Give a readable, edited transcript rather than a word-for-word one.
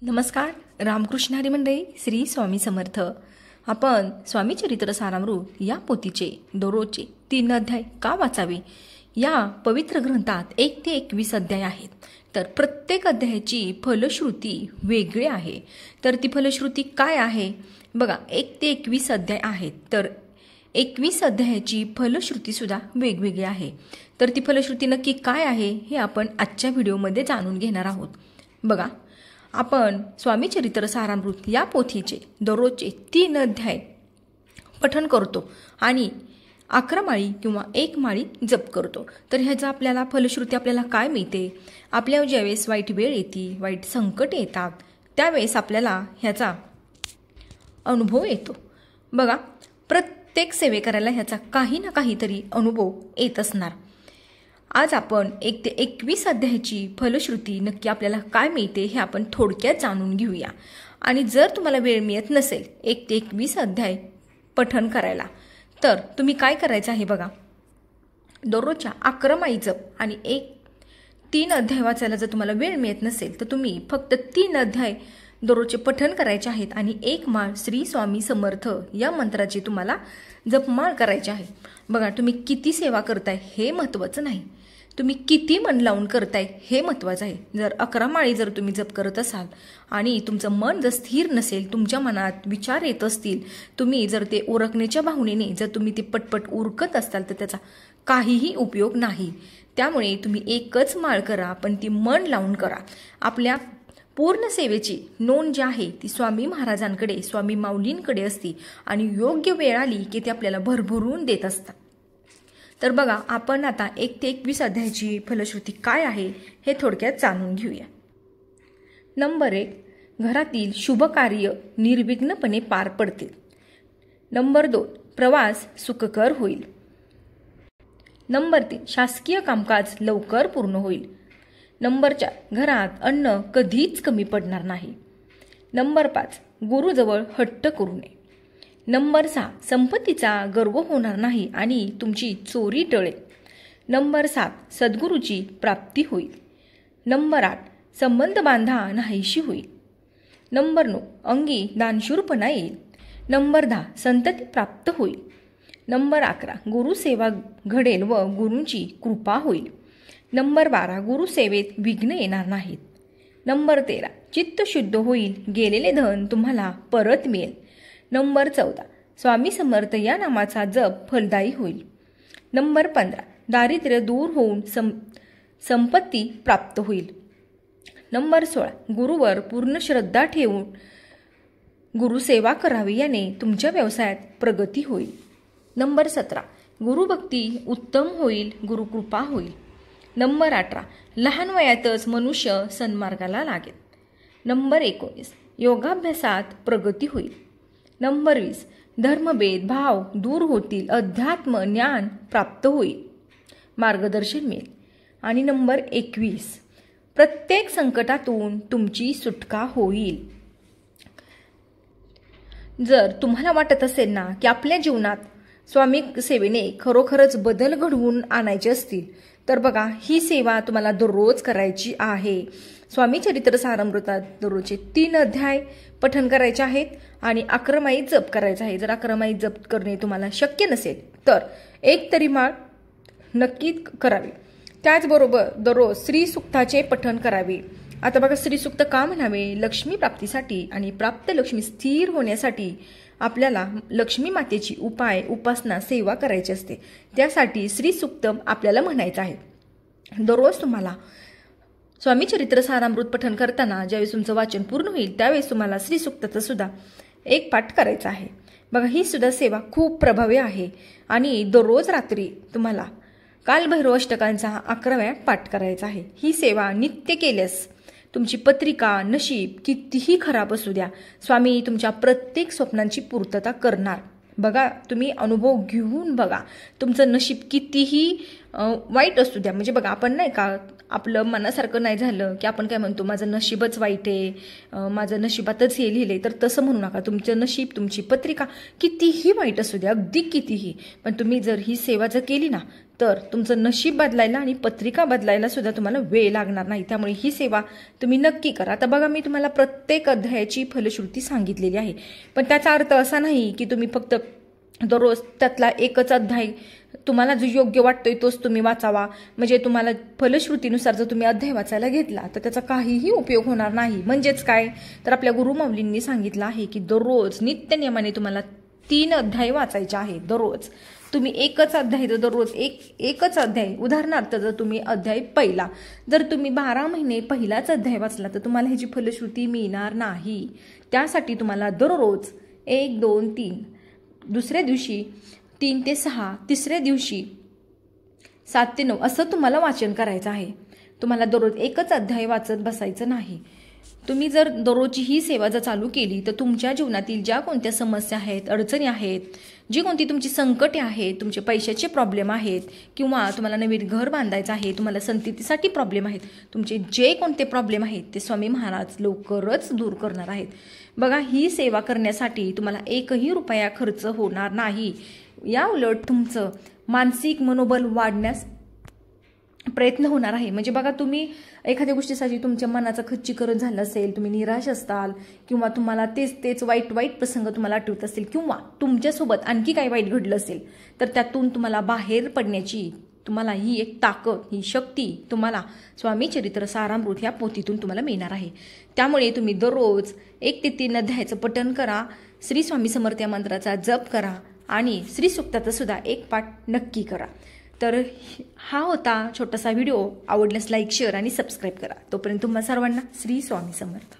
नमस्कार. रामकृष्ण हरी मंडळी, श्री स्वामी समर्थ. आपण स्वामी चरित्र सारामृत या पोथीचे दररोजचे 3 अध्याय का वाचावे? या पवित्र ग्रंथात 1 ते 21 अध्याय आहेत. तर प्रत्येक अध्यायाची फलश्रुती वेगळी आहे. तर ती फलश्रुती काय आहे बघा. 1 ते 21 अध्याय आहेत. तर 21 अध्यायाची फलश्रुती सुद्धा वेगवेगळी आहे. तर ती फलश्रुती नक्की काय आहे हे आपण आजच्या व्हिडिओमध्ये जाणून घेणार आहोत. बघा, आपण स्वामी चरित्र सारामृत या पोथीचे दररोजचे 3 अध्याय पठण करतो आणि 11 माळी किंवा 1 माळी जप करतो. तर ह्याचा आपल्याला फलश्रुती आपल्याला काय मिळते? आपल्यावर ज्यावेळेस वाईट वेळ येते, वाईट संकट येतात, त्यावेळेस आपल्याला ह्याचा अनुभव येतो. बघा, प्रत्येक सेवेकऱ्याला ह्याचा काही ना काहीतरी अनुभव येत असणार. आज आपण 1 ते 21 अध्यायाची फलश्रुती नक्की आपल्याला काय मिळते हे आपण थोडक्यात जाणून घेऊया. आणि जर तुम्हाला वेळ मिळत नसेल 1 ते 21 अध्याय पठण करायला, तर तुम्ही काय करायचं आहे बघा. दररोजच्या 11 माळी जप आणि 3 अध्याय वाचायला जर तुम्हाला वेळ मिळत नसेल तर तुम्ही फक्त 3 अध्याय दररोजचे पठण करायचे आहेत आणि 1 माळ श्री स्वामी समर्थ या मंत्राची तुम्हाला जपमाळ करायची आहे. बघा, तुम्ही किती सेवा करताय हे महत्त्वाचं नाही, तुम्ही किती मन लावून करताय हे महत्त्वाचं आहे. जर 11 माळी जर तुम्ही जप करत असाल आणि तुमचं मन जर स्थिर नसेल, तुमच्या मनात विचार येत असतील, तुम्ही जर ते उरकण्याच्या भावनेने जर तुम्ही ते पटपट उरकत असाल तर त्याचा काहीही उपयोग नाही. त्यामुळे तुम्ही एकच माळ करा, पण ती मन लावून करा. आपल्या पूर्ण सेवेची नोंद जी आहे ती स्वामी महाराजांकडे, स्वामी माऊलींकडे असते आणि योग्य वेळ आली की ते आपल्याला भरभरून देत असतात. तर बघा, आपण आता 1 ते 21 अध्यायाची फलश्रुती काय आहे हे थोडक्यात जाणून घेऊया. नंबर 1, घरातील शुभ कार्य निर्विघ्नपणे पार पडतील. नंबर 2, प्रवास सुखकर होईल. नंबर 3, शासकीय कामकाज लवकर पूर्ण होईल. नंबर 4, घरात अन्न कधीच कमी पडणार नाही. नंबर 5, गुरुजवळ हट्ट करू नये. नंबर 6, संपत्तीचा गर्व होणार नाही आणि तुमची चोरी टळेल. नंबर 7, सद्गुरूची प्राप्ती होईल. नंबर 8, संबंध बांधा नाहीशी होईल. नंबर 9, अंगी दानशूरपणा येईल. नंबर 10, संतती प्राप्त होईल. नंबर 11, गुरुसेवा घडेल व गुरूंची कृपा होईल. नंबर 12, गुरुसेवेत विघ्न येणार नाहीत. नंबर 13, चित्त शुद्ध होईल, गेलेले धन तुम्हाला परत मिळेल. नंबर 14, स्वामी समर्थ या नामाचा जप फलदायी होईल. नंबर 15, दारिद्र्य दूर होऊन संपत्ती प्राप्त होईल. नंबर 16, गुरुवर पूर्ण श्रद्धा ठेवून गुरुसेवा करावी, याने तुमच्या व्यवसायात प्रगती होईल. नंबर 17, गुरुभक्ती उत्तम होईल, गुरुकृपा होईल. नंबर 18, लहान वयातच मनुष्य सन्मार्गाला लागेल. नंबर 19, योगाभ्यासात प्रगती होईल. नंबर 20, धर्मभेद भाव दूर होतील, अध्यात्म ज्ञान प्राप्त होईल, मार्गदर्शन मिळेल. आणि नंबर 21, प्रत्येक संकटातून तुमची सुटका होईल. जर तुम्हाला वाटत असेल ना की आपल्या जीवनात स्वामी सेवेने खरोखरच बदल घडवून आणायचे असतील, तर बघा, ही सेवा तुम्हाला दररोज करायची आहे. स्वामी चरित्र सारामृतात दररोजचे 3 अध्याय पठण करायचे आहेत आणि 11 माळी जप करायचा आहे. जर 11 माळी जप करणे तुम्हाला शक्य नसेल तर 1 तरी माळ नक्की करावी. त्याचबरोबर दररोज श्रीसुक्ताचे पठण करावे. आता बघा, श्रीसुक्त का म्हणावे? लक्ष्मी प्राप्तीसाठी आणि प्राप्त लक्ष्मी स्थिर होण्यासाठी आपल्याला लक्ष्मी मातेची उपासना सेवा करायची असते. त्यासाठी श्रीसुक्त आपल्याला म्हणायचं आहे. दररोज तुम्हाला स्वामी चरित्र सारामृत पठण करताना ज्यावेळेस तुमचं वाचन पूर्ण होईल त्यावेळेस तुम्हाला श्रीसुक्ताचा सुद्धा 1 पाठ करायचा आहे. बघा, ही सुद्धा सेवा खूप प्रभावी आहे. आणि दररोज रात्री तुम्हाला कालभैरव अष्टकांचा 11 वेळा पाठ करायचा आहे. ही सेवा नित्य केल्यास तुमची पत्रिका नशीब कितीही खराब असू द्या, स्वामी तुमच्या प्रत्येक स्वप्नांची पूर्तता करणार. बघा, तुम्ही अनुभव घेऊन बघा, तुमचं नशीब कितीही वाईट असू द्या. म्हणजे बघा, आपण नाही का आपलं मनासारखं नाही झालं की आपण काय म्हणतो, माझं नशीबच वाईट आहे, माझं नशिबातच हे लिहिलंय, तर तसं म्हणू नका. तुमचं नशीब, तुमची पत्रिका कितीही वाईट असू द्या, अगदी कितीही, पण तुम्ही जर ही सेवा जर केली ना, तर तुमचं नशीब बदलायला आणि पत्रिका बदलायला सुद्धा तुम्हाला वेळ लागणार नाही. त्यामुळे ही सेवा तुम्ही नक्की करा. आता बघा, मी तुम्हाला प्रत्येक अध्यायाची फलश्रुती सांगितलेली आहे, पण त्याचा अर्थ असा नाही की तुम्ही फक्त दररोज त्यातला एकच अध्याय तुम्हाला जो योग्य वाटतोय तोच तुम्ही वाचावा. म्हणजे तुम्हाला फलश्रुतीनुसार जर तुम्ही अध्याय वाचायला घेतला तर त्याचा काहीही उपयोग होणार नाही. म्हणजेच काय, तर आपल्या गुरुमाऊलींनी सांगितलं आहे की दररोज नित्यनियमाने तुम्हाला 3 अध्याय वाचायचे आहेत. दररोज तुम्ही एकच अध्याय, जर दररोज एकच अध्याय, उदाहरणार्थ जर तुम्ही अध्याय पहिला, जर तुम्ही 12 महिने पहिलाच अध्याय वाचला तर तुम्हाला ह्याची फलश्रुती मिळणार नाही. त्यासाठी तुम्हाला दररोज 1, 2, 3, दुसऱ्या दिवशी 3 ते 6, तिसऱ्या दिवशी 7 ते 9 असं तुम्हाला वाचन करायचं आहे. तुम्हाला दररोज एकच अध्याय वाचत बसायचं नाही. तुम्ही जर दररोजची ही सेवा जर चालू केली तर तुमच्या जीवनातील ज्या कोणत्या समस्या आहेत, अडचणी आहेत, जी कोणती तुमची संकटे आहेत, तुमचे पैशाचे प्रॉब्लेम आहेत, किंवा तुम्हाला नवीन घर बांधायचं आहे, तुम्हाला संततीसाठी प्रॉब्लेम आहेत, तुमचे जे कोणते प्रॉब्लेम आहेत ते स्वामी महाराज लवकरच दूर करणार आहेत. बघा, ही सेवा करण्यासाठी तुम्हाला 1ही रुपया खर्च होणार नाही. या उलट तुमचं मानसिक मनोबल वाढण्यास प्रयत्न होणार आहे. म्हणजे बघा, तुम्ही एखाद्या गोष्टीसाठी तुमच्या मनाचं खच्चीकरण झालं असेल, तुम्ही निराश असताल, किंवा तुम्हाला तेच वाईट प्रसंग तुम्हाला आठवत असतील, किंवा तुमच्यासोबत आणखी काही वाईट घडलं असेल, तर त्यातून तुम्हाला बाहेर पडण्याची तुम्हाला ही एक ताकद, ही शक्ती तुम्हाला स्वामी चरित्र सारामृत ह्या पोथीतून तुम्हाला मिळणार आहे. त्यामुळे तुम्ही दररोज 1 ते 3 अध्यायाचं पठण करा, श्री स्वामी समर्थ या मंत्राचा जप करा, आणि श्री सूक्ताचा सुद्धा एक पाठ नक्की करा. तर हा होता छोटासा व्हिडिओ. आवडल्यास लाईक, शेअर आणि सबस्क्राईब करा. तोपर्यंत तुम्हा सर्वांना श्री स्वामी समर्थ.